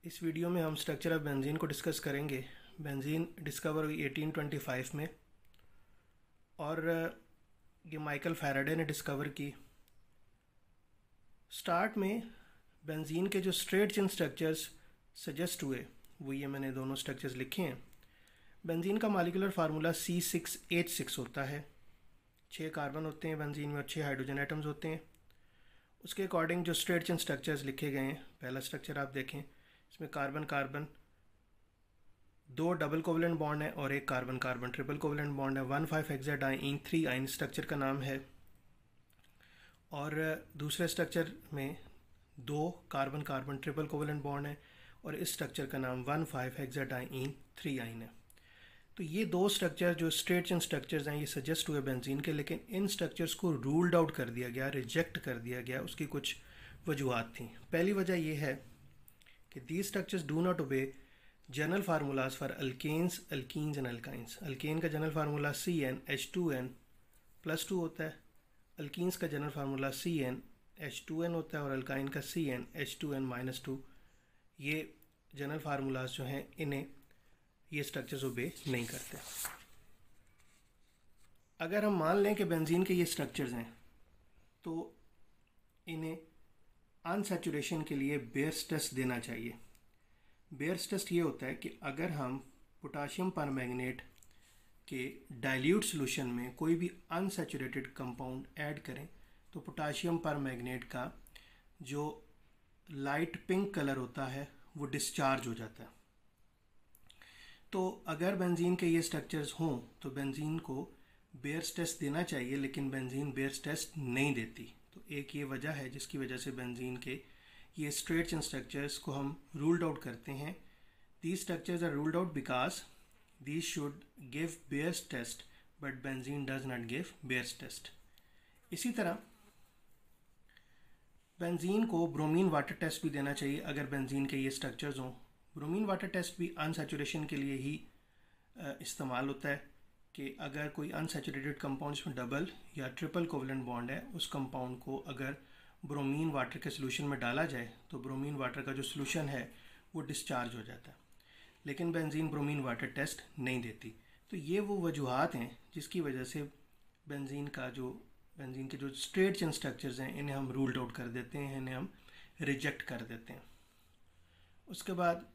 इस वीडियो में हम स्ट्रक्चर ऑफ बेंजीन को डिस्कस करेंगे। बेंजीन डिस्कवर हुई 1825 में और ये माइकल फैराडे ने डिस्कवर की। स्टार्ट में बेंजीन के जो स्ट्रेट चेन स्ट्रक्चर्स सजेस्ट हुए वो ये मैंने दोनों स्ट्रक्चर्स लिखे हैं। बेंजीन का मॉलिक्यूलर फार्मूला C6H6 होता है। 6 कार्बन होते हैं बेंजीन में और 6 हाइड्रोजन एटम्स होते हैं। उसके अकॉर्डिंग जो स्ट्रेट चेन स्ट्रक्चर्स लिखे गए हैं, पहला स्ट्रक्चर आप देखें, इसमें carbon carbon 2 double covalent bond है और एक carbon carbon triple covalent bond है। 1,5-हेक्साडाइईन 3 आइन स्ट्रक्चर का नाम है। और दूसरे स्ट्रक्चर में 2 carbon carbon triple covalent bond है और इस स्ट्रक्चर का नाम 1,5-हेक्साडाइईन 3 आइन है। तो ये दो स्ट्रक्चर जो स्ट्रेट चेन स्ट्रक्चर्स हैं ये सजेस्ट हुए बेंजीन के, लेकिन इन स्ट्रक्चर्स को रूल्ड आउट कर दिया गया, रिजेक्ट कर दिया गया। उसकी कुछ वजूहत थी। पहली वजह यह है कि these structures do not obey general formulas for alkanes, alkenes and alkynes. Alkane का जनरल फार्मूला CnH2n+2 होता है। अल्कीन्स का जनरल फार्मूला CnH2n होता है और अल्काइन का CnH2n-2। ये जनरल फार्मूलाज जो हैं इन्हें ये स्ट्रक्चर्स ओबे नहीं करते। अगर हम मान लें कि बेंजीन के ये स्ट्रक्चर्स हैं तो इन्हें अनसैचुरेशन के लिए बेयर्स टेस्ट देना चाहिए। बेयर्स टेस्ट ये होता है कि अगर हम पोटाशियम परमैंगनेट के डाइल्यूट सॉल्यूशन में कोई भी अनसैचुरेटेड कंपाउंड ऐड करें तो पोटाशियम परमैंगनेट का जो लाइट पिंक कलर होता है वो डिस्चार्ज हो जाता है। तो अगर बेंजीन के ये स्ट्रक्चर्स हों तो बेंजीन को बेयर्स टेस्ट देना चाहिए, लेकिन बेंजीन बेयर्स टेस्ट नहीं देती। तो एक ये वजह है जिसकी वजह से बेंजीन के ये स्ट्रेट चेन स्ट्रक्चर्स को हम रूल्ड आउट करते हैं। These structures are ruled out because these should give Baeyer's test but benzene does not give Baeyer's test. इसी तरह बेंजीन को ब्रोमीन वाटर टेस्ट भी देना चाहिए अगर बेंजीन के ये स्ट्रक्चर्स हों। ब्रोमीन वाटर टेस्ट भी अनसैचुरेशन के लिए ही इस्तेमाल होता है कि अगर कोई अनसैचुरेटेड कंपाउंड इसमें डबल या ट्रिपल कोवलेंट बॉन्ड है, उस कंपाउंड को अगर ब्रोमीन वाटर के सॉल्यूशन में डाला जाए तो ब्रोमीन वाटर का जो सॉल्यूशन है वो डिस्चार्ज हो जाता है, लेकिन बेंजीन ब्रोमीन वाटर टेस्ट नहीं देती। तो ये वो वजूहत हैं जिसकी वजह से बेंजीन के जो स्ट्रेट चेन स्ट्रक्चर्स हैं इन्हें हम रूल्ड आउट कर देते हैं, इन्हें हम रिजेक्ट कर देते हैं। उसके बाद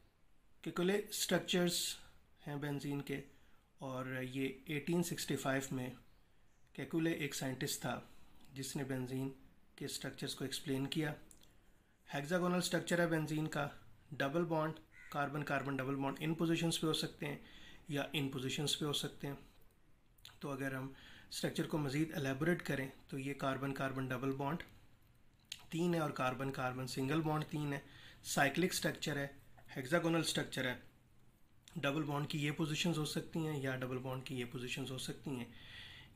केकुले स्ट्रक्चर्स हैं बेंजीन के, और ये 1865 में केकुले एक साइंटिस्ट था जिसने बेंजीन के स्ट्रक्चर्स को एक्सप्लेन किया। हेक्सागोनल स्ट्रक्चर है बेंजीन का। Double bond carbon carbon double bond in positions पे हो सकते हैं या इन पोजीशंस पे हो सकते हैं। तो अगर हम स्ट्रक्चर को मज़ीद एलेबोरेट करें तो ये कार्बन कार्बन डबल बॉन्ड 3 है और कार्बन कार्बन सिंगल बॉन्ड 3 है। साइक्लिक स्ट्रक्चर है, हेक्सागोनल स्ट्रक्चर है। डबल बॉन्ड की ये पोजीशंस हो सकती हैं या डबल बॉन्ड की ये पोजीशंस हो सकती हैं।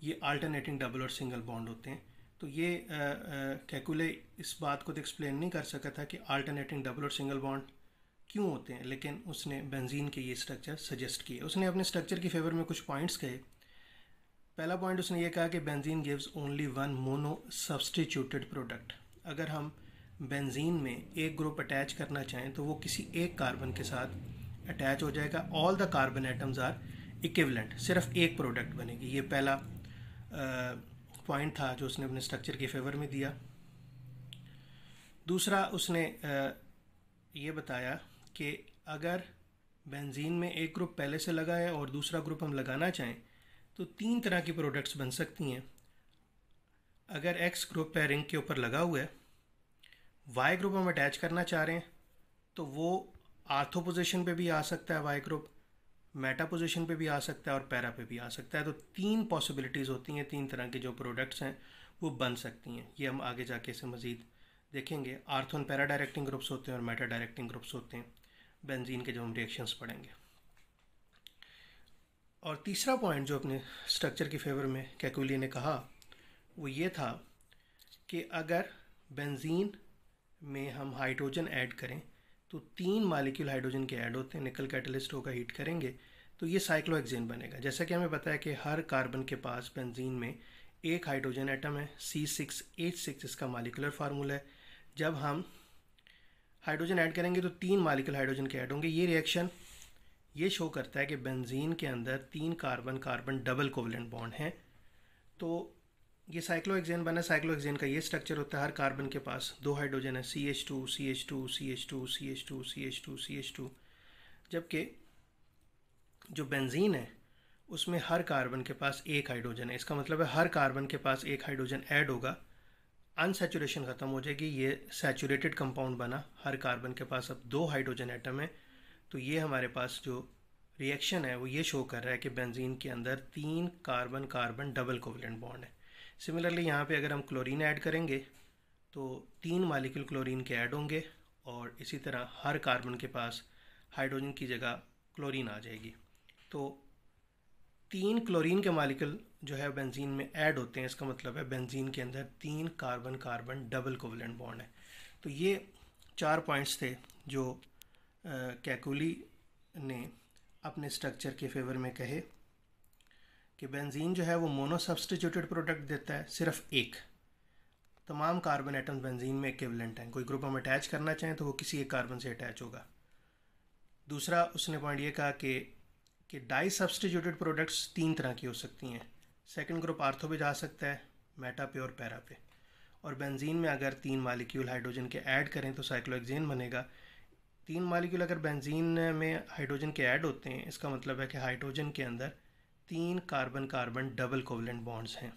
ये अल्टरनेटिंग डबल और सिंगल बॉन्ड होते हैं। तो ये केकुले इस बात को तो एक्सप्लेन नहीं कर सका था कि अल्टरनेटिंग डबल और सिंगल बॉन्ड क्यों होते हैं, लेकिन उसने बेंजीन के ये स्ट्रक्चर सजेस्ट किए। उसने अपने स्ट्रक्चर की फेवर में कुछ पॉइंट्स कहे। पहला पॉइंट उसने ये कहा कि benzene gives only one mono substituted product. अगर हम बेंजीन में एक ग्रुप अटैच करना चाहें तो वो किसी एक कार्बन के साथ अटैच हो जाएगा। All the carbon atoms are equivalent, सिर्फ एक प्रोडक्ट बनेगी। ये पहला पॉइंट था जो उसने अपने स्ट्रक्चर के फेवर में दिया। दूसरा उसने ये बताया कि अगर बेंजीन में एक ग्रुप पहले से लगा है और दूसरा ग्रुप हम लगाना चाहें तो 3 तरह की प्रोडक्ट्स बन सकती हैं। अगर एक्स ग्रुप पेयरिंग के ऊपर लगा हुआ है, वाई ग्रुप हम अटैच करना चाह रहे हैं तो वो आर्थो पोजीशन पे भी आ सकता है वाई ग्रुप, मेटा पोजीशन पे भी आ सकता है और पैरा पे भी आ सकता है। तो 3 पॉसिबिलिटीज़ होती हैं, 3 तरह के जो प्रोडक्ट्स हैं वो बन सकती हैं। ये हम आगे जाके इसे मज़ीद देखेंगे। Ortho and para directing groups होते हैं और मेटा डायरेक्टिंग ग्रुप्स होते हैं बेंजीन के, जब हम रिएक्शंस पढ़ेंगे। और तीसरा पॉइंट जो अपने स्ट्रक्चर के फेवर में केकुले ने कहा वो ये था कि अगर बेंजीन में हम हाइड्रोजन ऐड करें तो 3 मालिक्यूल हाइड्रोजन के ऐड होते हैं। निकल कैटलिस्ट होगा, हीट करेंगे तो ये साइक्लोहेक्सेन बनेगा। जैसा कि हमें पता है कि हर कार्बन के पास बेंजीन में एक हाइड्रोजन एटम है, C6H6 इसका मालिकुलर फार्मूला है। जब हम हाइड्रोजन ऐड करेंगे तो 3 मॉलिक्यूल हाइड्रोजन के ऐड होंगे। ये रिएक्शन ये शो करता है कि बेंजीन के अंदर 3 carbon carbon double covalent bond हैं। तो ये साइक्लोहेक्सेन बना। साइक्लोहेक्सेन का ये स्ट्रक्चर होता है, हर कार्बन के पास 2 हाइड्रोजन है, CH2 CH2 CH2 CH2 CH2 CH2। जबकि जो बेंजीन है उसमें हर कार्बन के पास 1 हाइड्रोजन है। इसका मतलब है हर कार्बन के पास 1 हाइड्रोजन ऐड होगा, अनसैचुरेशन ख़त्म हो जाएगी, ये सैचुरेटेड कंपाउंड बना। हर कार्बन के पास अब 2 हाइड्रोजन एटम है। तो ये हमारे पास जो रिएक्शन है वो ये शो कर रहा है कि बेंजीन के अंदर 3 carbon carbon double covalent bond है। सिमिलरली यहाँ पे अगर हम क्लोरीन ऐड करेंगे तो 3 मॉलिक्यूल क्लोरीन के ऐड होंगे, और इसी तरह हर कार्बन के पास हाइड्रोजन की जगह क्लोरीन आ जाएगी। तो 3 क्लोरीन के मॉलिक्यूल जो है बेंजीन में ऐड होते हैं। इसका मतलब है बेंजीन के अंदर 3 carbon carbon double covalent bond है। तो ये 4 पॉइंट्स थे जो कैकुली ने अपने स्ट्रक्चर के फेवर में कहे कि बेंजीन जो है वो मोनो सब्स्टिट्यूटेड प्रोडक्ट देता है, सिर्फ एक। तमाम कार्बन एटम्स बेंजीन में इक्विवेलेंट हैं। कोई ग्रुप हम अटैच करना चाहें तो वो किसी एक कार्बन से अटैच होगा। दूसरा उसने पॉइंट ये कहा कि डाई सब्स्टिट्यूटेड प्रोडक्ट्स 3 तरह की हो सकती हैं। सेकंड ग्रुप आर्थो पे जा सकता है, मेटा पे और पैरा पे। और बेंजीन में अगर 3 मॉलिक्यूल हाइड्रोजन के ऐड करें तो साइक्लोहेक्सेन बनेगा। 3 मॉलिक्यूल अगर बेंजीन में हाइड्रोजन के ऐड होते हैं, इसका मतलब है कि हाइड्रोजन के अंदर 3 carbon carbon double covalent bonds हैं।